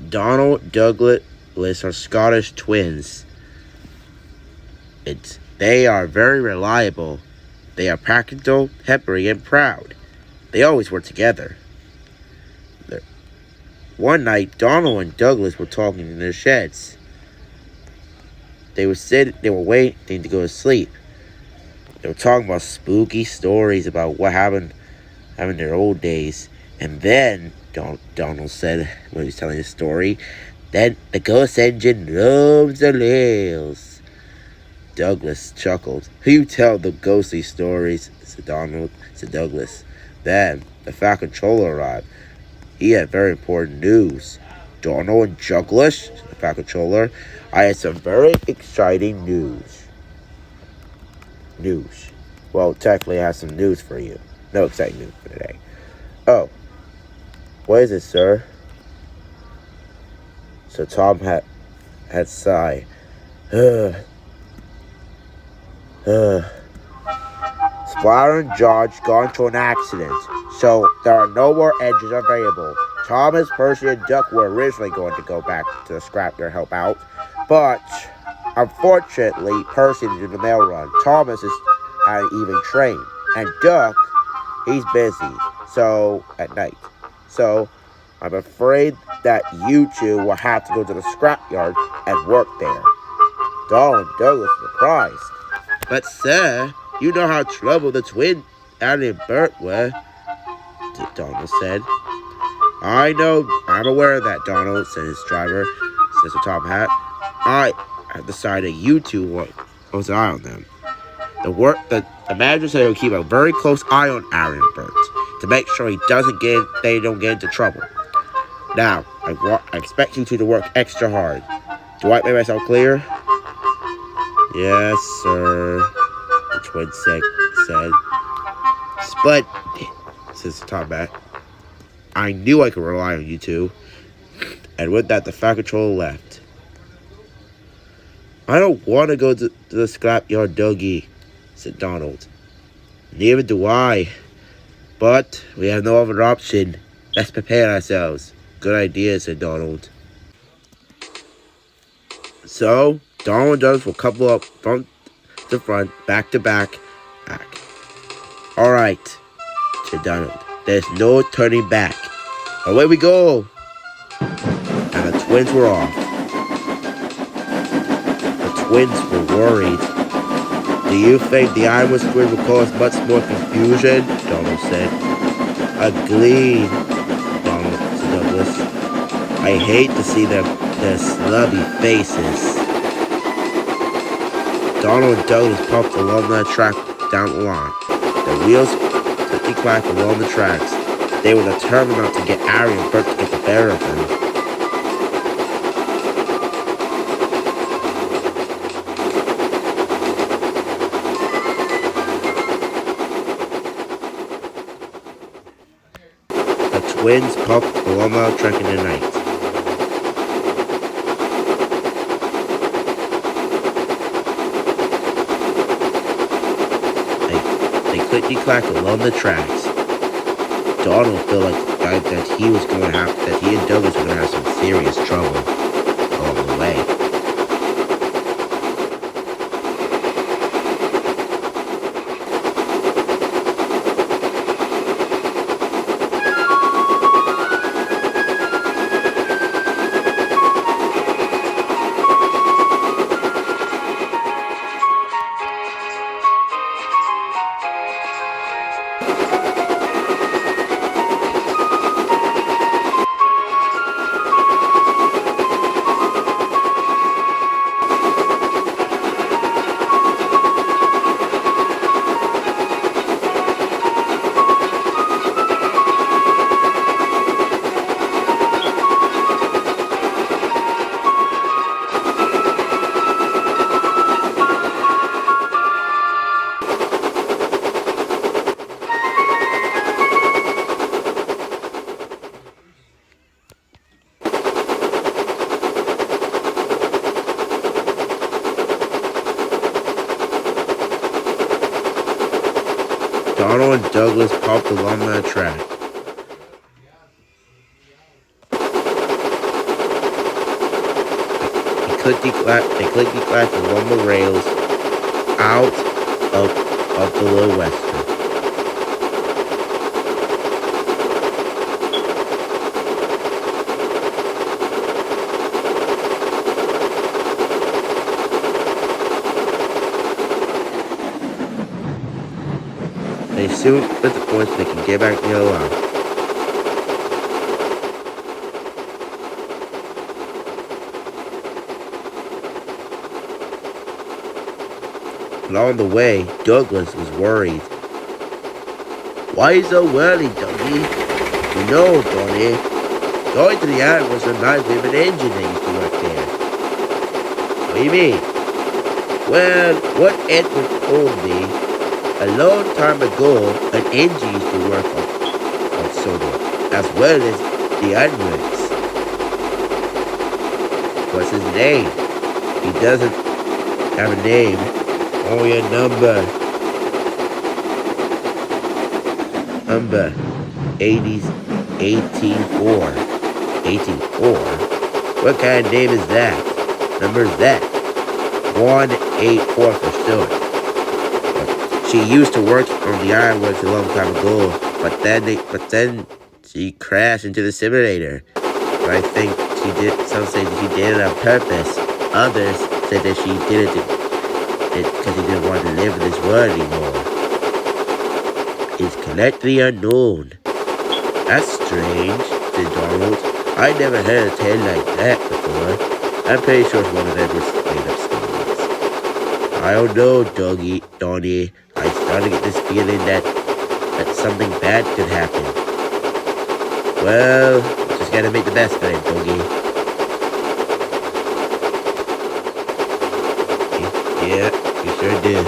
Donald Douglas are Scottish twins. They are very reliable. They are practical, peppery, and proud. They always work together. One night, Donald and Douglas were talking in their sheds. They were waiting to go to sleep. They were talking about spooky stories about what happened in their old days. And then Donald said when he was telling his story, "Then the ghost engine roams the rails." Douglas chuckled. "You tell the ghostly stories," said Douglas. Then the Fat Controller arrived. He had very important news. "Donald and Douglas," the Fat Controller, "I had some very exciting news." Well, technically, I have some news for you. No exciting news for today. "Oh, what is it, sir?" So Tom had sighed. Splatter and George got into an accident, so there are no more engines available. Thomas, Percy, and Duck were originally going to go back to the scrapyard to help out, but unfortunately, Percy did the mail run. Thomas had an evening train, and Duck, he's busy, at night. So I'm afraid that you two will have to go to the scrapyard and work there. Donald and Douglas were surprised. "But sir, you know how troubled the twin Annie and Bert were," Donald said. "I know, I'm aware of that, Donald," said his driver, says the top hat. "I have decided you two will close an eye on them. The manager said he'll keep a very close eye on Aaron and Bert to make sure they don't get into trouble. Now, I expect you two to work extra hard. Do I make myself clear?" "Yes, sir," the twin said. "Splendid," says the top hat. "I knew I could rely on you two." And with that, the Fat Controller left. "I don't want to go to the scrapyard, Dougie," said Donald. "Neither do I. But we have no other option. Let's prepare ourselves." "Good idea," said Donald. So Donald and Douglas will couple up front to front, back to back. "All right," said Donald. "There's no turning back. Away we go!" And the twins were off. The twins were worried. "Do you think the Iowa squid will cause much more confusion?" Donald said. "Agreed," said Douglas. "I hate to see their slubby faces." Donald and Douglas pumped along the track down the line. The wheels clickety-clack along the tracks. They were determined not to get Ari and Bert to get the better of them. The twins pumped along the track in the night. Clicky-clack along the tracks. Donald felt like that he and Douglas were going to have some serious trouble along the way. Donald and Douglas pumped along that track. they clickety clack along the rails out of the Little Western. They soon put the points they can get back near the line. Along the way, Douglas was worried. Why so worried, Dougie? You know, Donnie, going to the island was reminds me of an engine that used to work there. What do you mean? Well, what Edward told me, a long time ago, an engine used to work on Soda, as well as the onions. What's his name? He doesn't have a name, only a number. Number 18-4. 18-4? What kind of name is that? Number is that? 184 for sure. She used to work on the ironworks a long time ago, but then she crashed into the simulator. But I think she did. Some say that she did it on purpose. Others said that she did it because she didn't want to live in this world anymore. It's Collect the Unknown. That's strange, said Donald. I never heard a tale like that before. I'm pretty sure it's one of Edward's made-up stories. I don't know, Donnie. I started to get this feeling that something bad could happen. Well, just gotta make the best of it, Dougie. Yeah, you sure did.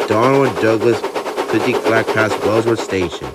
Donald and Douglas quickly clacked past Wellsworth Station.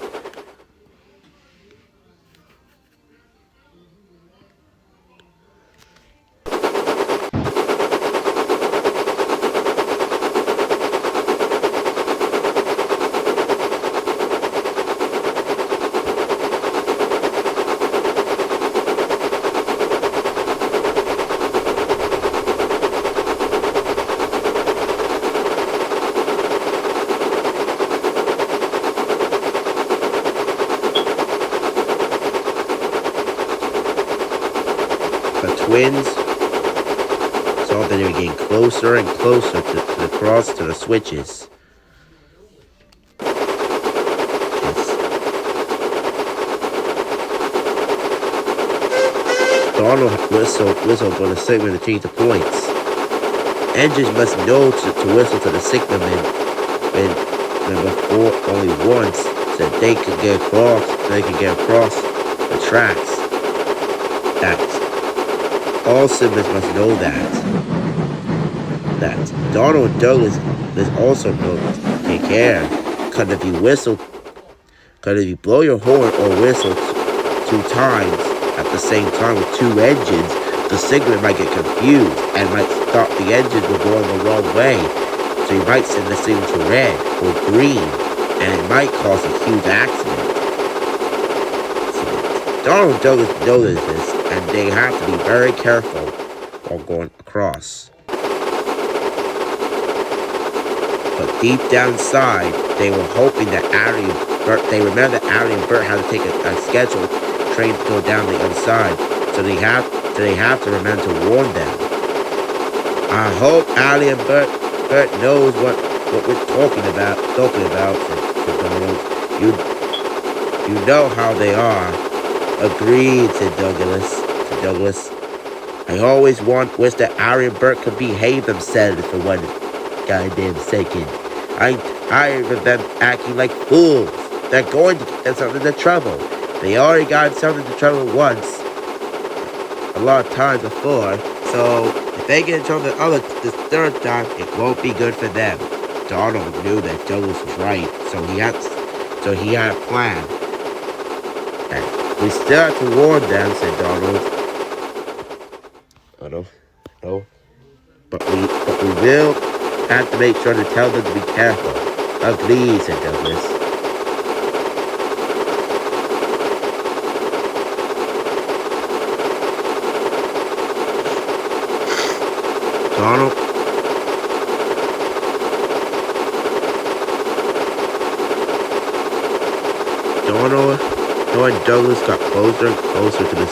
Twins saw that they were getting closer and closer to the switches. Donald whistled for the signalman to change the points. Engines must know to whistle to the signalman when before only once, so that they could get across the tracks. All siblings must know that Donald and Douglas must also know to take care. Because if you blow your horn or whistle 2 times at the same time with 2 engines, the signal might get confused and might stop the engines from going the wrong way. So you might send the signal to red or green, and it might cause a huge accident. Donald and Douglas know this, and they have to be very careful while going across. But deep down inside, they were hoping that Allie and Bert had to take a scheduled train to go down the other side, so they have to remember to warn them. I hope Allie and Bert knows what we're talking about, said Donald. You know how they are. Agreed, said Douglas. I always wish that Harry and Bert could behave themselves for one goddamn second. I remember them acting like fools. They're going to get themselves into trouble. They already got themselves into trouble once. A lot of times before. So if they get in trouble the third time, it won't be good for them. Donald knew that Douglas was right, so he had a plan. And we still have to warn them, said Donald. No. But we will have to make sure to tell them to be careful. Agreed, said Douglas. Donald and Douglas got closer and closer to the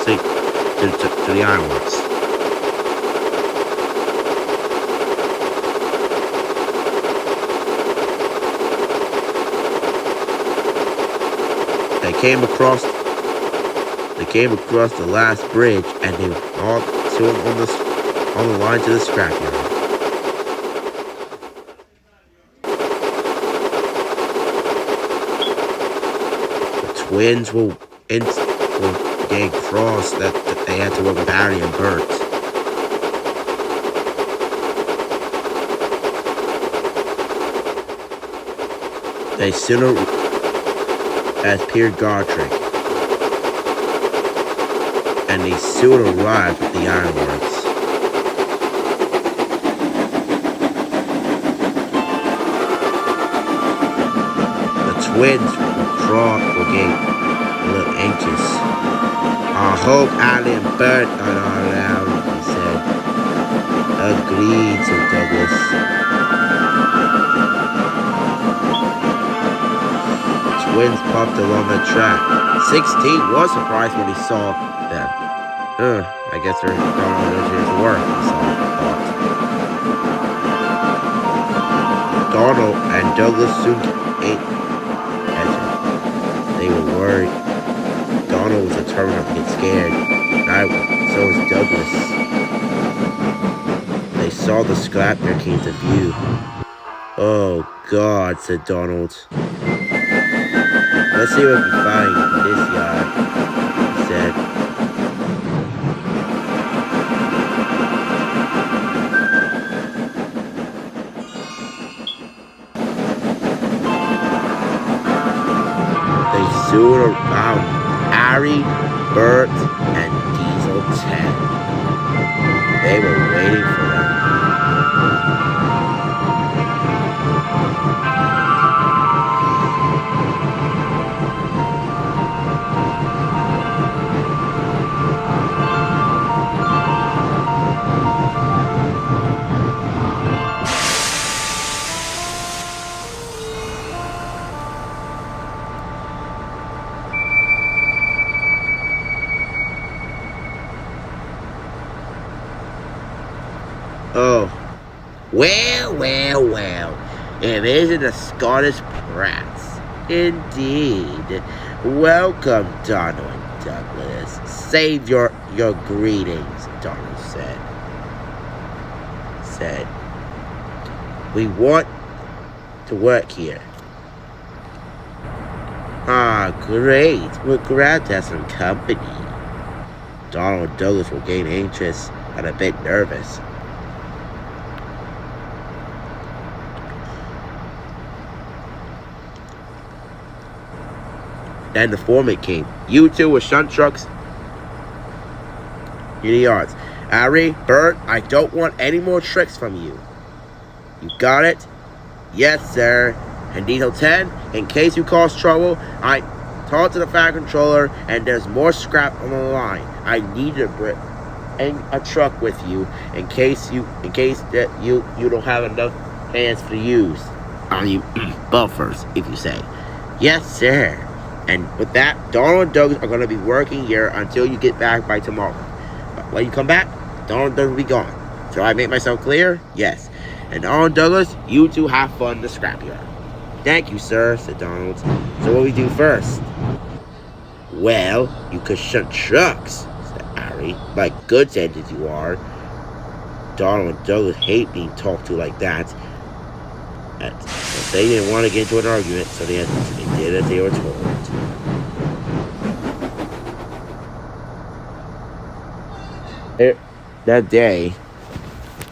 islands. They came across the last bridge, and they all swung on the line to the scrapyard. The twins were getting cross that they had to work with Harry and Bert. They sooner as Pierre Gartrick, and they soon arrived at the ironworks. The twins were getting a little anxious. I hope Allie and Bert are not around, he said. Agreed, said Douglas. Twins popped along the track. 16 was surprised when he saw them. I guess they're going on their way to work, he thought. Donald and Douglas soon ate. They were worried. Donald was determined not to get scared. So was Douglas. They saw the scrapyard came to view. Oh, God, said Donald. Let's see what we find in this yard, he said. They soon found Harry, Bert, and Diesel 10. They were waiting for them. Oh, well, it isn't the Scottish Brats. Indeed. Welcome, Donald and Douglas. Save your greetings, Donald said. We want to work here. Ah, great. We're glad to have some company. Donald and Douglas were getting anxious and a bit nervous. Then the foreman came. You two with shunt trucks in the yards. Harry, Bert, I don't want any more tricks from you. You got it? Yes, sir. And Diesel 10, in case you cause trouble, I talked to the fire controller and there's more scrap on the line. I need to bring a truck with you in case that you don't have enough hands to use. I mean, buffers, if you say. Yes, sir. And with that, Donald and Douglas are going to be working here until you get back by tomorrow. But when you come back, Donald and Douglas will be gone. So I make myself clear? Yes. And Donald and Douglas, you two have fun in the scrapyard. Thank you, sir, said Donald. So what do we do first? Well, you could shunt trucks, said Harry. Like goods-headed you are. Donald and Douglas hate being talked to like that. They didn't want to get into an argument, so they did as they were told. That day,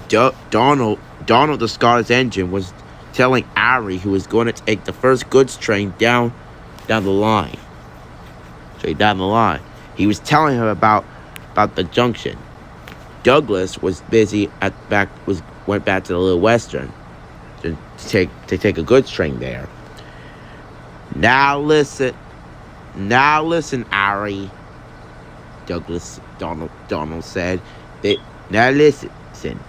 Donald the Scarlet's engine was telling Ari who was going to take the first goods train down the line. Straight down the line. He was telling her about the junction. Douglas was busy went back to the Little Western to take a goods train there. Now listen, Ari. Donald said. Now listen.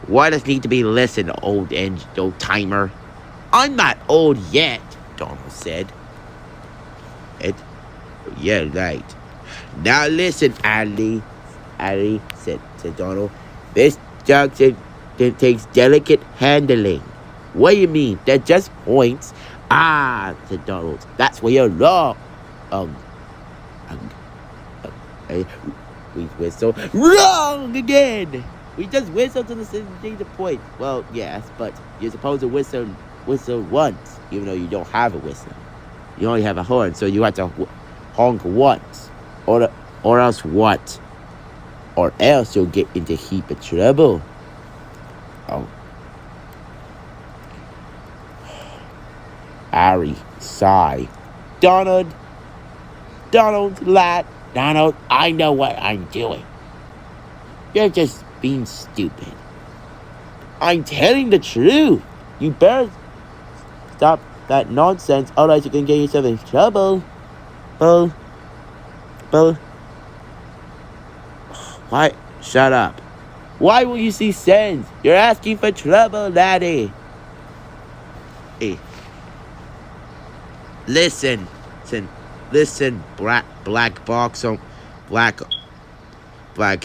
What does need to be listened, old timer? I'm not old yet, Donald said. Yeah, right. Now listen, Ali said Donald. This junction takes delicate handling. What do you mean? They're just points. Said Donald. That's where you're wrong. We whistle. Wrong again! We just whistle to the point. Well, yes, but you're supposed to whistle once, even though you don't have a whistle. You only have a horn, so you have to honk once. Or else what? Or else you'll get into a heap of trouble. Oh. Ari sighed. Donald, I know what I'm doing. You're just being stupid. I'm telling the truth. You better stop that nonsense, otherwise you can get yourself in trouble. Well, why? Shut up. Why will you see sense? You're asking for trouble, laddie. Hey. Listen, black box on black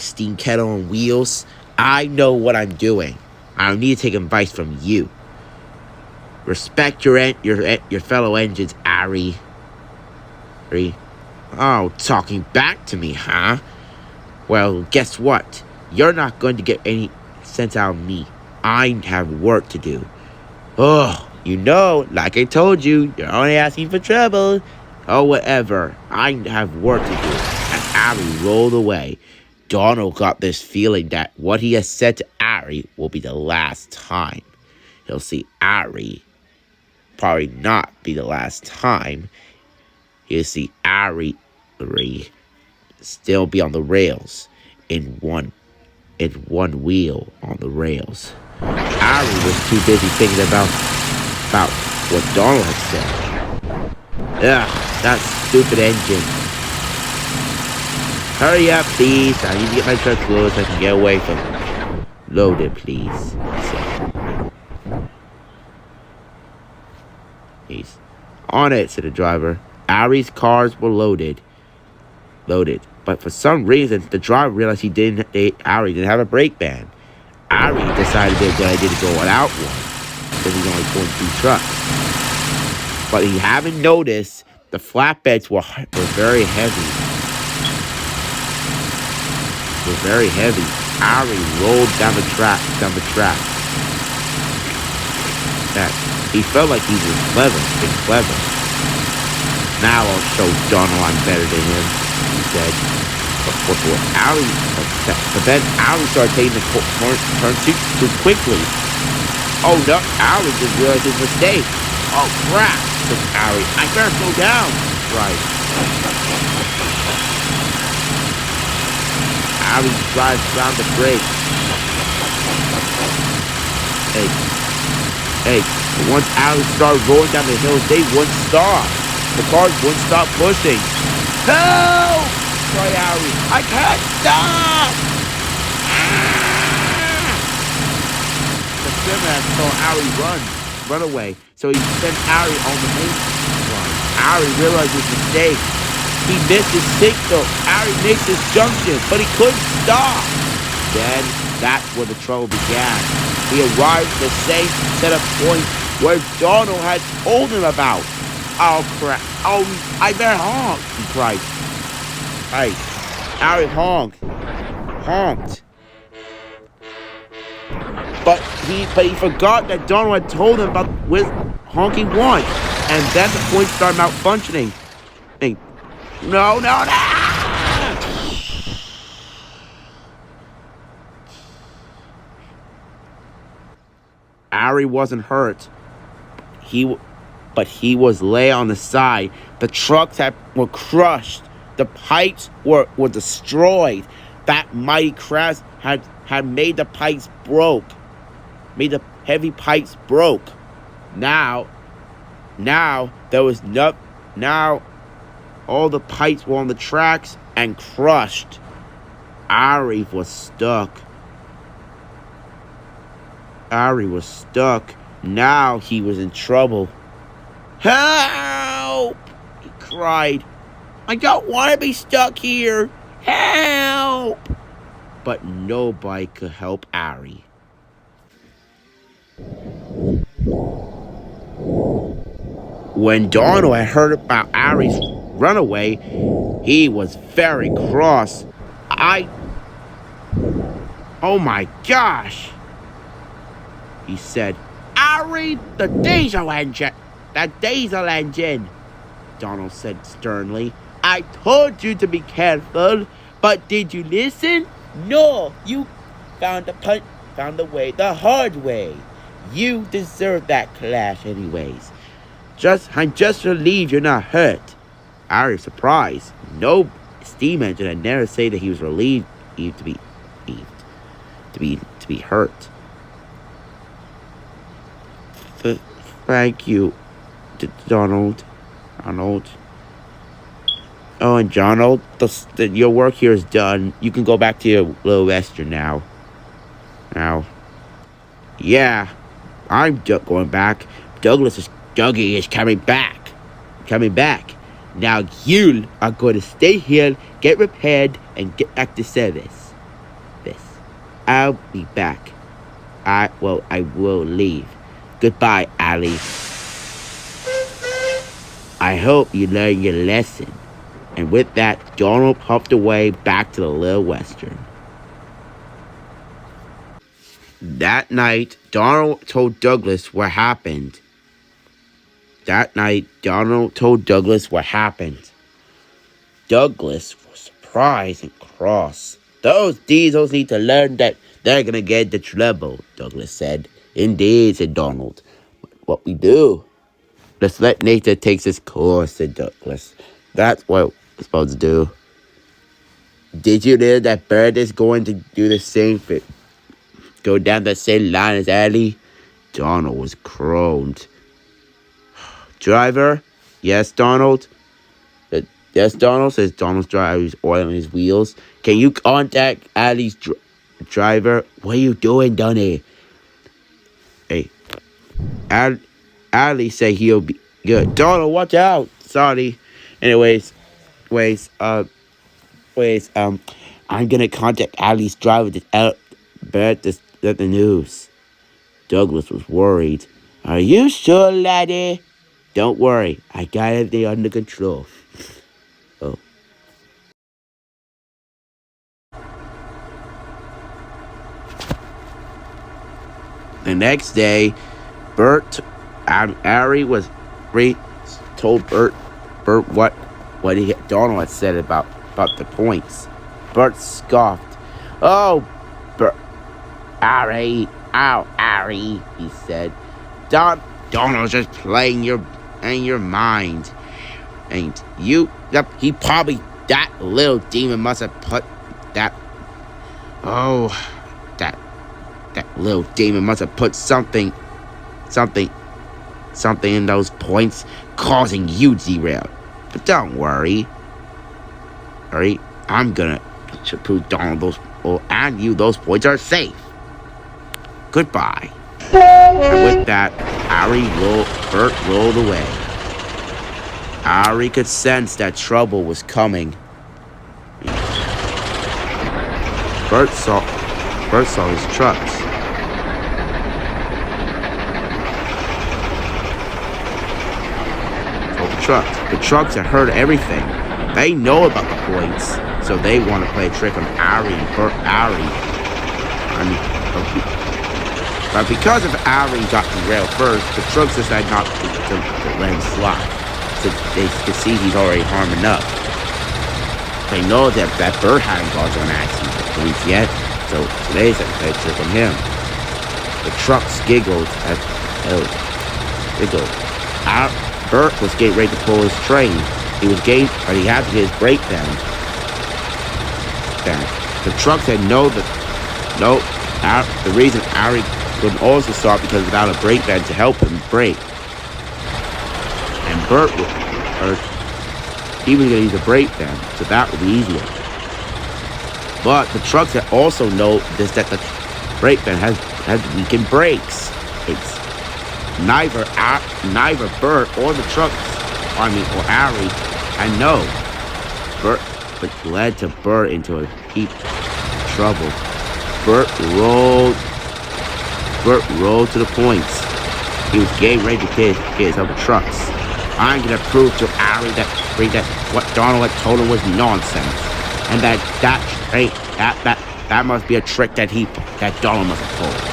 steam kettle on wheels. I know what I'm doing. I don't need to take advice from you. Respect your fellow engines, Ari. Oh, talking back to me, huh? Well, guess what? You're not going to get any sense out of me. I have work to do. Oh, like I told you, you're only asking for trouble. Oh, whatever. I have work to do. And Ari rolled away. Donald got this feeling that what he has said to Ari will be the last time. He'll see Ari. Probably not be the last time. He'll see Ari still be on the rails in one wheel on the rails. Ari was too busy thinking about what Donald had said. That stupid engine. Hurry up, please. I need to get my truck loaded so I can get away from it. Loaded, please, he said. He's on it, said the driver. Ari's cars were loaded. But for some reason, the driver realized Ari didn't have a brake band. Ari decided it was a good idea to go without one, because he's only pulling 2 trucks. But he hadn't noticed the flatbeds were very heavy. Ari rolled down the track. He felt like he was clever. Now I'll show Donald I'm better than him, he said. But then Ari started taking the turn too quickly. Oh no, Ari just realized his mistake. Oh crap, said Ari. I better slow down. Right. Ari drives around the brake. Hey, once Ari started rolling down the hill, they wouldn't stop. The cars wouldn't stop pushing. Help! Cried Ari. I can't stop! The fisherman saw Ari run away, so he sent Ari on the main line. Ari realized his mistake. He missed his signal. Ari missed his junction, but he couldn't stop. Then, that's where the trouble began. He arrived at the same set of points where Donald had told him about. Oh, crap. Oh, I better honk, he cried. Hey, Ari honked. But he forgot that Donald had told him about with honking once. And then the points started malfunctioning. No. Ari wasn't hurt. But he was lay on the side. The trucks were crushed. The pipes were destroyed. That mighty crash had made the pipes broke. Made the heavy pipes broke. Now there was no. Now all the pipes were on the tracks and crushed. Ari was stuck. Now he was in trouble. Help! He cried. I don't want to be stuck here. Help! But nobody could help Ari. When Donald had heard about Ari's runaway, he was very cross. Oh my gosh! He said, Ari, the diesel engine! Donald said sternly. I told you to be careful, but did you listen? No, you found the way the hard way. You deserve that clash anyways. I'm just relieved you're not hurt. Ari was surprised. No steam engine had never said that he was relieved to be hurt. Thank you, Donald. Oh, and Donald, your work here is done. You can go back to your little Western now. Yeah, I'm going back. Dougie is coming back. Now you are going to stay here, get repaired, and get back to service. I'll be back. I will leave. Goodbye, Ali. I hope you learned your lesson. And with that, Donald puffed away back to the Little Western. That night, Donald told Douglas what happened. Douglas was surprised and cross. Those diesels need to learn that they're gonna get into trouble, Douglas said. Indeed, said Donald. What we do? Let's let nature take its course, said Douglas. That's what we're supposed to do. Did you know that Bird is going to do the same thing? Go down the same line as Ali? Donald was groaned. Driver? Yes, Donald? Yes, Donald, says Donald's driver. He's oiling his wheels. Can you contact Ali's driver? What are you doing, Donnie? Hey, Ali said he'll be good. Donald, watch out. Sorry. Anyways, I'm gonna contact Ali's driver to let the news. Douglas was worried. Are you sure, laddie? Don't worry, I got everything under control. Oh. The next day, Ari told Bert what Donald had said about the points. Bert scoffed. Oh, Bert, Ari, he said. Donald's just playing your mind. And that little demon must have put that little demon must have put something in those points, causing you derail. But don't worry. Alright, I'm gonna prove Donald those points are safe. Goodbye. And with that, Bert rolled away. Ari could sense that trouble was coming. Bert saw his trucks. The trucks had heard everything. They know about the points, so they want to play a trick on Ari. But because of Ari got derailed first, the trucks decided not to let him slide. So they could see he's already harmed enough. They know that Bert hadn't caused an accident with the police yet, so today's a play a trick on him. The trucks giggled as giggled. Bert was getting ready to pull his train. He had to get his brake down. The trucks had the reason Ari couldn't also stop because without a brake van to help him brake. And he was going to use a brake van, so that would be easier. But the trucks had also noticed that the brake van has weakened brakes. It's neither Bert or the trucks, or Ari, and no. Bert, which led to Bert into a heap of trouble. Bert rolled to the points. He was getting ready to get his other trucks. I'm gonna prove to Ari that what Donald had told him was nonsense, and that must be a trick that Donald must have pulled.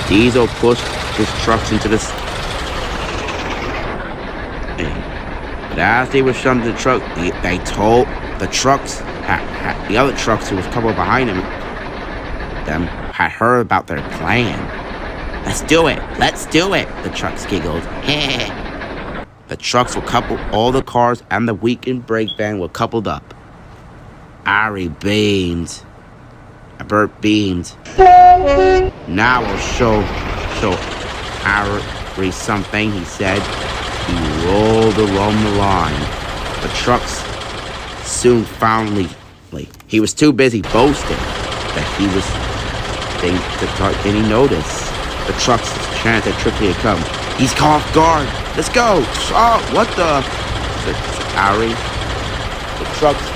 Diesel pushed his trucks into this. But as they were shoving the truck, they told the trucks, the other trucks who was coming behind them had heard about their plan. Let's do it! The trucks giggled. The trucks were coupled, all the cars and the weakened brake van were coupled up. Ari beamed. Bert beamed. Now I'll show Ari something, he said. He rolled along the line. The trucks soon finally. He was too busy boasting that he was to take any notice. The trucks chanted trickily to come. He's caught off guard. Let's go. Oh, what the? Said Ari. The trucks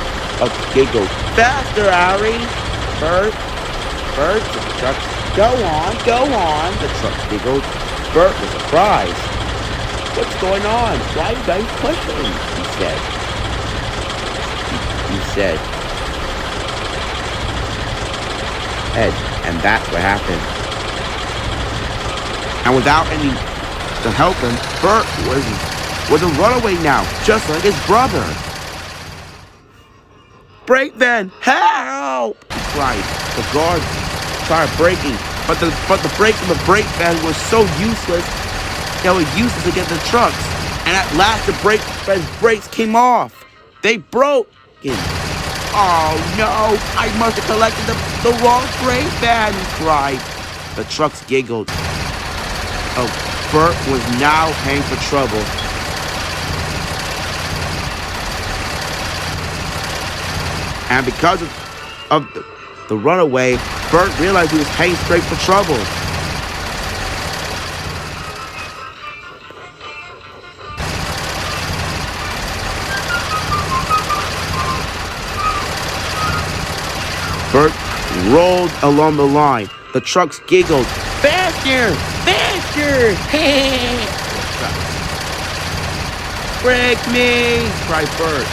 giggled. Faster, Ari. Bert, the trucks. Go on. The trucks giggled. Bert was surprised. What's going on? Why are you guys pushing? He said. Ed, and that's what happened. And without any to help him, Bert was a runaway now, just like his brother. Brake van, help! He cried. The guard started braking, but the brakes of the brake van were so useless. They were useless against the trucks. And at last the brake van's brakes came off. They broke. Oh no, I must have collected the wrong brake van, he cried. The trucks giggled. Oh, Bert was now hanging for trouble. And because of the runaway, Bert realized he was heading straight for trouble. Bert rolled along the line. The trucks giggled. Faster! Faster! Break me! Cried Bert.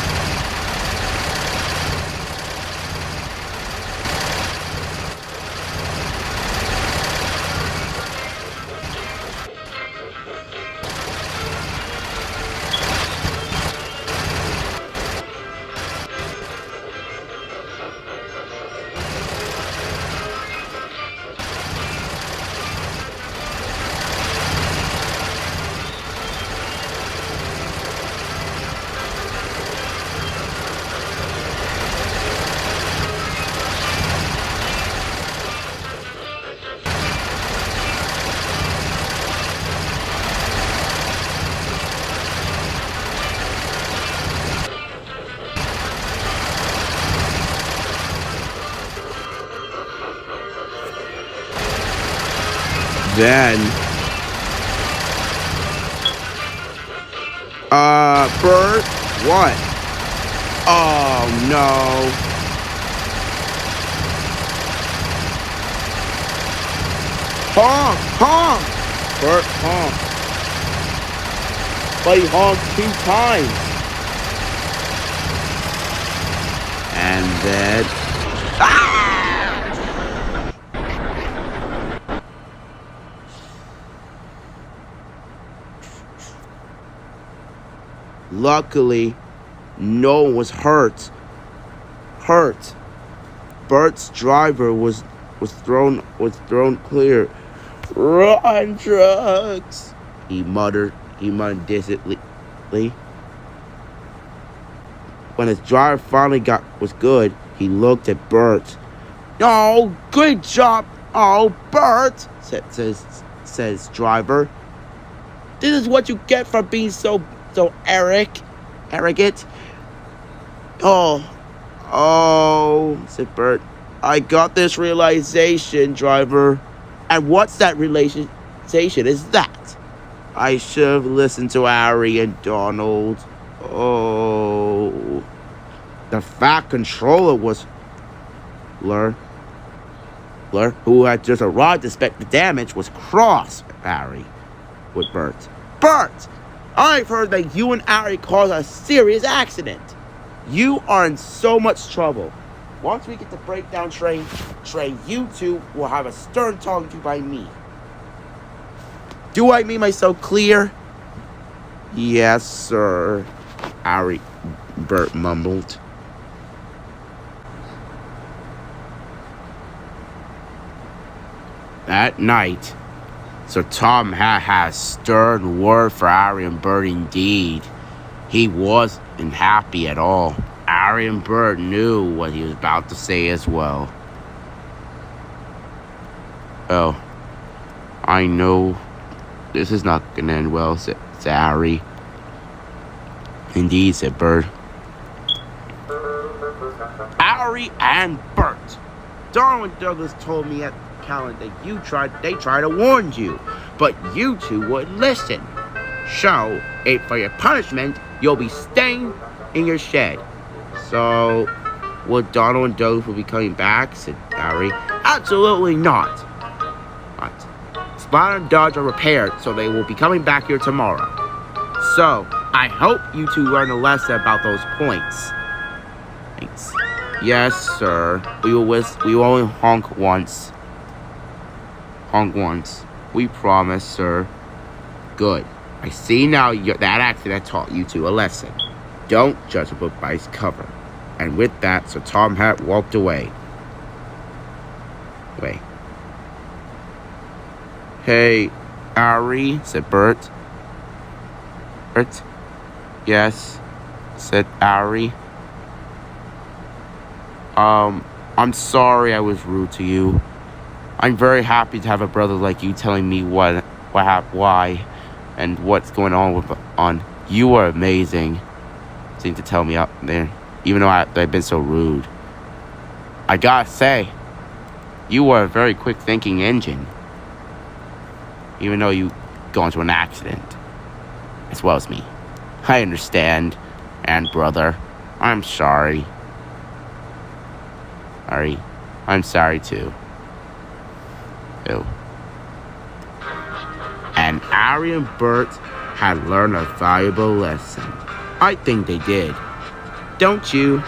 Then, Bert, what? Oh, no. Honk, honk. Bert honked. But he honked 2 times. And then, Luckily, no one was hurt. Bert's driver was thrown clear. Run, trucks! He muttered dismally. When his driver finally was good, he looked at Bert. "Oh, good job! Oh, Bert!" says driver. "This is what you get for being so arrogant." Oh, said Bert. "I got this realization, driver." "And what's that realization is that?" "I should have listened to Harry and Donald." Oh. The Fat Controller was Lur, who had just arrived to inspect the damage, was cross with Harry, with Bert. "Bert, I've heard that you and Harry caused a serious accident. You are in so much trouble. Once we get to Breakdown Train, you two will have a stern talking to by me." "Do I make myself clear?" "Yes, sir," Bert mumbled. That night, Sir Tom had a stern word for Harry and Bert indeed. He wasn't happy at all. Harry and Bert knew what he was about to say as well. "Oh, I know this is not going to end well," said Harry. "Indeed," said Bert. "Harry and Bert, Darwin Douglas told me at Callan that they tried to warn you, but you two wouldn't listen. So, for your punishment, you'll be staying in your shed." "So, would Donald and Douglas will be coming back?" said Harry. "Absolutely not. But Spot and Dodge are repaired, so they will be coming back here tomorrow. So, I hope you two learn a lesson about those points." "Thanks." "Yes, sir. We will only honk once. We promise, sir." "Good. I see now that accident taught you two a lesson. Don't judge a book by its cover." And with that, Sir Tom had walked away. "Hey, Harry," said Bert. "Bert?" "Yes," said Harry. I'm sorry I was rude to you. I'm very happy to have a brother like you telling me why, and what's going on. You are amazing. Seem to tell me up there, even though I've been so rude. I gotta say, you are a very quick-thinking engine. Even though you got into an accident, as well as me. I understand, and brother, I'm sorry. Harry, I'm sorry too. Ew. And Harry and Bert had learned a valuable lesson. I think they did. Don't you?